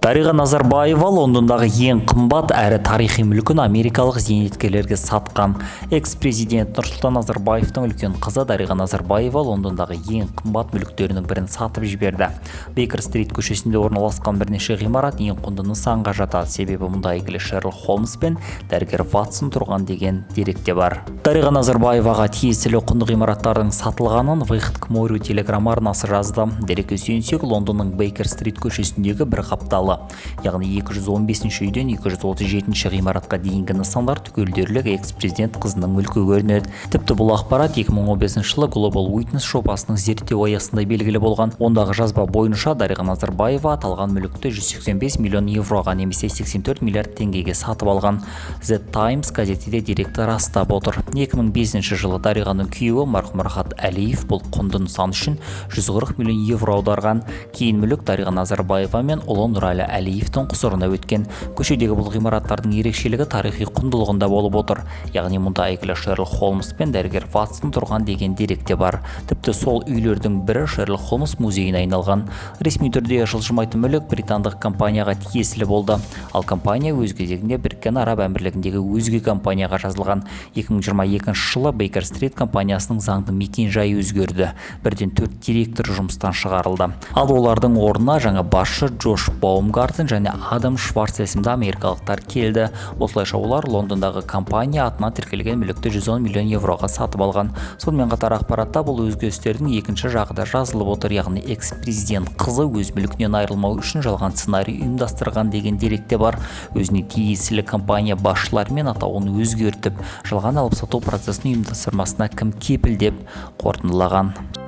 Дариға Назарбаева Лондондағы ең қымбат әрі тарихи мүлкін америкалық зейнеткерлерге сатқан. Экс-президент Нұрсұлтан Назарбаевтың үлкен қызы Дариға Назарбаева Лондондағы ең қымбат мүліктерінің бірін сатып жіберді. Бейкер-стрит көшесінде орналасқан бірнеше ғимарат ең құнды нысанға жатады, себебі мұнда әйгілі Шерлок Холмс пен дәрігер Ватсон тұрған деген дерек те бар. Дариға Назарбаеваға тиесілі құнды ғимараттардың сатылғанын Выход к морю телеграм арнасы жазды. Дерекке сүйенсек, Лондонның Бейкер-стрит көшесіндегі бір қапталы, яғни 215 үйден 237 ғимаратқа дейінгі нысандар түгелдерлік экс-президент қызының мүлкі көрінеді. Тіпті бұл ақпарат 2015 жылы Global Witness жобасының зерттеу аясында белгілі болған. Ондағы жазба бойынша Дариға Назарбаева аталған мүлікті 185 миллион евроға немесе 84 миллиард теңгеге сатып алған. The Times газетінде деректі растап отыр. 2005 жылы Дариғаның күйеуі марқұм Рахат Әлиев бұл құнды нысан үшін 140 миллион евро аударған. Кейін мүлік Дариға Назарбаева мен ұлы Нұралы Әлиевтің құзырына өткен. Көшедегі бұл ғимараттардың ерекшелігі тарихи құндылығында болып отыр. Яғни мұнда әйгілі Шерлок Холмс пен дәрігер Ватсон тұрған деген дерек те бар. Тіпті сол үйлердің бірі Шерлок Холмс музейіне айналған. Ресми түрде жылжымайтын мүлік британдық компанияға тиесілі болды. Ал компания өз кезегінде Біріккен Араб Әмірлігіндегі өзге компанияға жазылған. 2022 жылы Бейкер-стрит компаниясының заңды мекен-жайы өзгерді. Бірден 4 директор жұмыстан шығарылды. Ал олардың орнына жаңа басшы Джош Баумгартен және Адам Шварц есімді америкалықтар келді. Осылайша олар Лондондағы компания атынан тіркелген мүлікті 110 миллион евроға сатып алған. Сонымен қатар ақпаратта бұл өзгерістердің екінші жағы да жазылып отыр, яғни экс-президент қызы өз мүлкінен айырылмау үшін жалған сценарий ұйымдастырған деген дерек те бар. Өзіне тиесілі компания басшыларымен атауын өзгертіп, жалған алып сату процесін ұйымдастырмасына кім кепіл деп қорытындылаған.